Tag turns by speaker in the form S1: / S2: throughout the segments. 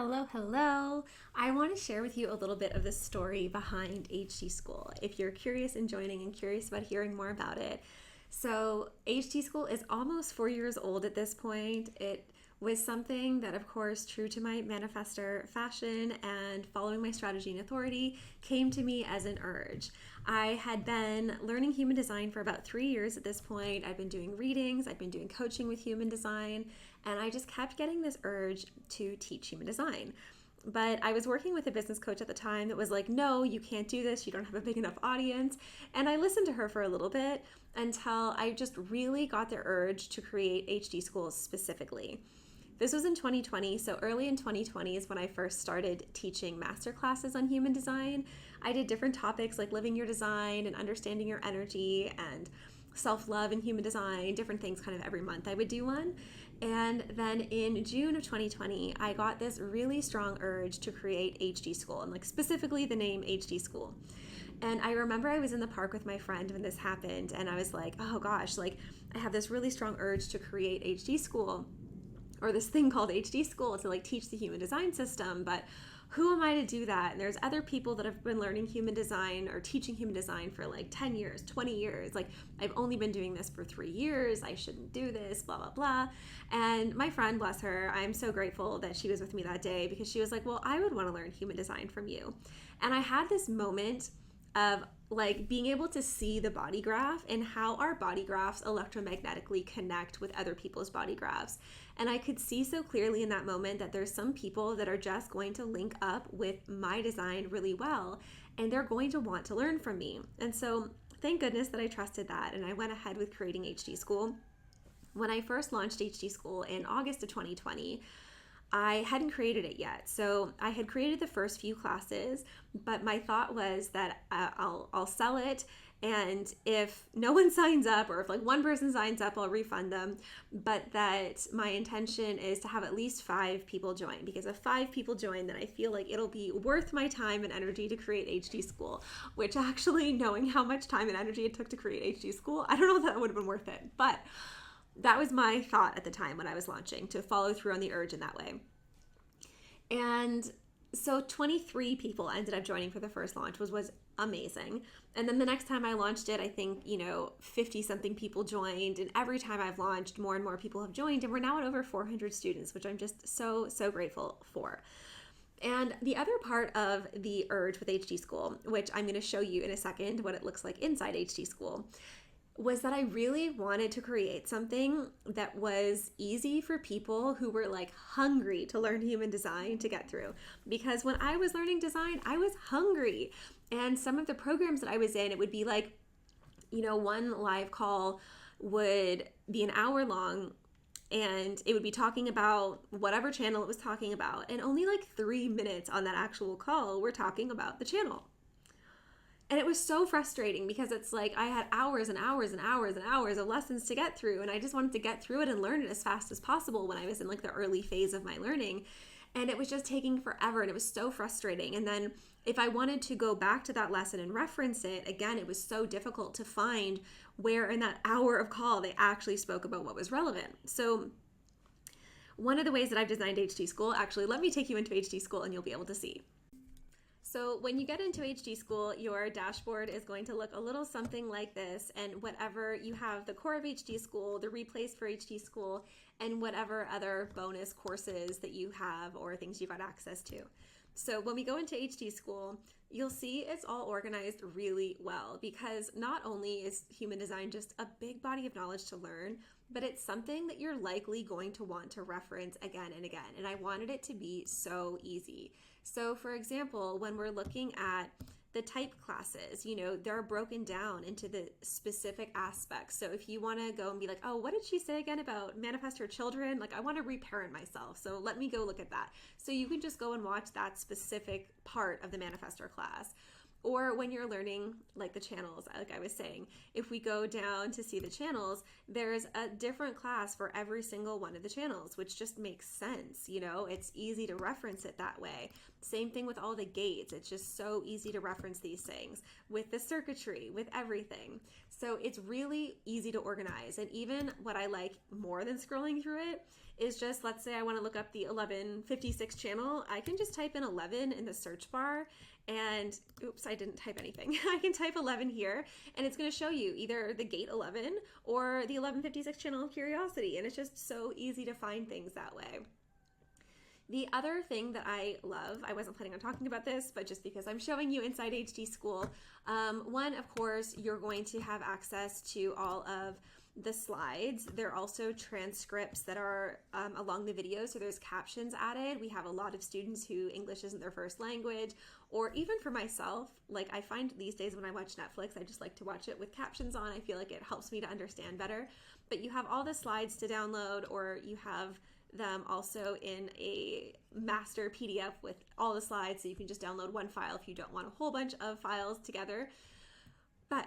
S1: Hello, hello. I want to share with you a little bit of the story behind HT School if you're curious in joining and curious about hearing more about it. So, HT School is almost 4 years old at this point. It was something that, of course, true to my manifestor fashion and following my strategy and authority, came to me as an urge. I had been learning human design for about 3 years at this point. I've been doing readings, I've been doing coaching with human design, and I just kept getting this urge to teach human design. But I was working with a business coach at the time that was like, no, you can't do this. You don't have a big enough audience. And I listened to her for a little bit until I just really got the urge to create HT schools specifically. This was in 2020, so early in 2020 is when I first started teaching master classes on human design. I did different topics like living your design and understanding your energy and self-love and human design, different things kind of every month I would do one. And then in June of 2020, I got this really strong urge to create HT School and like specifically the name HT School. And I remember I was in the park with my friend when this happened and I was like, oh gosh, like I have this really strong urge to create HT School or this thing called HT School to like teach the human design system, but who am I to do that? And there's other people that have been learning human design or teaching human design for like 10 years, 20 years. Like I've only been doing this for 3 years. I shouldn't do this, blah, blah, blah. And my friend, bless her, I'm so grateful that she was with me that day because she was like, well, I would want to learn human design from you. And I had this moment of like being able to see the body graph and how our body graphs electromagnetically connect with other people's body graphs. And I could see so clearly in that moment that there's some people that are just going to link up with my design really well and they're going to want to learn from me. And so thank goodness that I trusted that and I went ahead with creating HT School. When I first launched HT School in August of 2020, I hadn't created it yet. So I had created the first few classes, but my thought was that I'll sell it. And if no one signs up or if like one person signs up, I'll refund them. But that my intention is to have at least 5 people join, because if 5 people join, then I feel like it'll be worth my time and energy to create HT School, which actually, knowing how much time and energy it took to create HT School, I don't know if that would have been worth it. But that was my thought at the time when I was launching, to follow through on the urge in that way. And so 23 people ended up joining for the first launch, was amazing. And then the next time I launched it, I think, 50 something people joined. And every time I've launched, more and more people have joined. And we're now at over 400 students, which I'm just so, so grateful for. And the other part of the urge with HT School, which I'm going to show you in a second what it looks like inside HT School, was that I really wanted to create something that was easy for people who were like hungry to learn human design to get through. Because when I was learning design, I was hungry. And some of the programs that I was in, it would be like, one live call would be an hour long and it would be talking about whatever channel it was talking about. And only like 3 minutes on that actual call were talking about the channel. And it was so frustrating because it's like I had hours and hours and hours and hours of lessons to get through. And I just wanted to get through it and learn it as fast as possible when I was in like the early phase of my learning. And it was just taking forever and it was so frustrating. And then if I wanted to go back to that lesson and reference it, again, it was so difficult to find where in that hour of call they actually spoke about what was relevant. So one of the ways that I've designed HT School, actually, let me take you into HT School and you'll be able to see. So when you get into HT School, your dashboard is going to look a little something like this, and whatever you have, the core of HT School, the replays for HT School, and whatever other bonus courses that you have or things you've got access to. So when we go into HT School, you'll see it's all organized really well, because not only is human design just a big body of knowledge to learn, but it's something that you're likely going to want to reference again and again. And I wanted it to be so easy. So for example, when we're looking at the type classes, they're broken down into the specific aspects. So if you want to go and be like, oh, what did she say again about manifestor children? Like, I want to reparent myself. So let me go look at that. So you can just go and watch that specific part of the manifestor class. Or when you're learning like the channels, like I was saying, if we go down to see the channels, there's a different class for every single one of the channels, which just makes sense. You know, it's easy to reference it that way. Same thing with all the gates. It's just so easy to reference these things with the circuitry, with everything. So it's really easy to organize. And even what I like more than scrolling through it is just, let's say I want to look up the 1156 channel. I can just type in 11 in the search bar and oops, I didn't type anything. I can type 11 here and it's going to show you either the gate 11 or the 1156 channel of curiosity. And it's just so easy to find things that way. The other thing that I love, I wasn't planning on talking about this, but just because I'm showing you inside HD School, one, of course, you're going to have access to all of the slides. There are also transcripts that are along the video, so there's captions added. We have a lot of students who English isn't their first language, or even for myself, like I find these days when I watch Netflix, I just like to watch it with captions on. I feel like it helps me to understand better. But you have all the slides to download, or you have them also in a master PDF with all the slides, so you can just download one file if you don't want a whole bunch of files together. But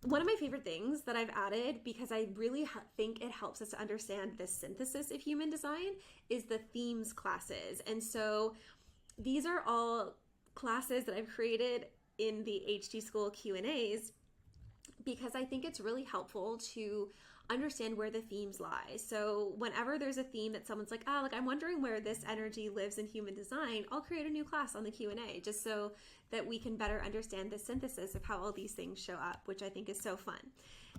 S1: one of my favorite things that I've added, because I really think it helps us to understand the synthesis of human design, is the themes classes. And so these are all classes that I've created in the HD School Q&As because I think it's really helpful to understand where the themes lie. So whenever there's a theme that someone's like, like I'm wondering where this energy lives in human design, I'll create a new class on the Q&A just so that we can better understand the synthesis of how all these things show up, which I think is so fun.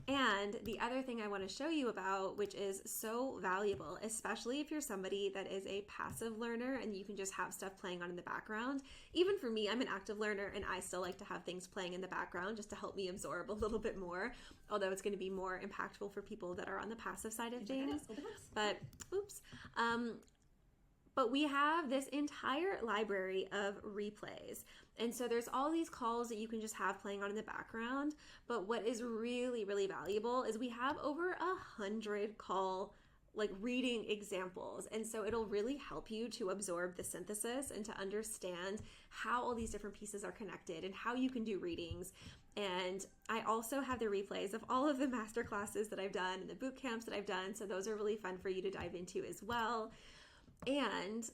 S1: And the other thing I want to show you about, which is so valuable, especially if you're somebody that is a passive learner and you can just have stuff playing on in the background. Even for me, I'm an active learner and I still like to have things playing in the background just to help me absorb a little bit more, although it's going to be more impactful for people that are on the passive side of things. But oops. But we have this entire library of replays. And so there's all these calls that you can just have playing on in the background. But what is really, really valuable is we have over 100 call reading examples. And so it'll really help you to absorb the synthesis and to understand how all these different pieces are connected and how you can do readings. And I also have the replays of all of the master classes that I've done and the boot camps that I've done. So those are really fun for you to dive into as well. And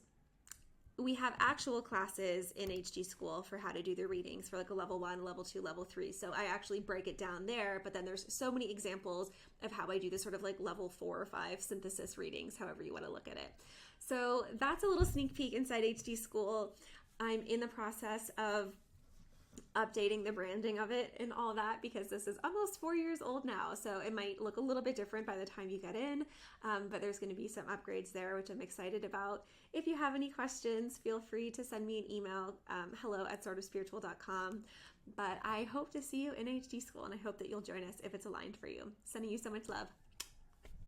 S1: we have actual classes in HD School for how to do the readings for a level 1, level 2, level 3. So I actually break it down there, but then there's so many examples of how I do this sort of level 4 or 5 synthesis readings, however you want to look at it. So that's a little sneak peek inside HD School. I'm in the process of updating the branding of it and all that because this is almost 4 years old now, so it might look a little bit different by the time you get in, but there's going to be some upgrades there, which I'm excited about. If you have any questions, feel free to send me an email, hello@sortofspiritual.com. But I hope to see you in HD School, and I hope that you'll join us if it's aligned for you. Sending you so much love.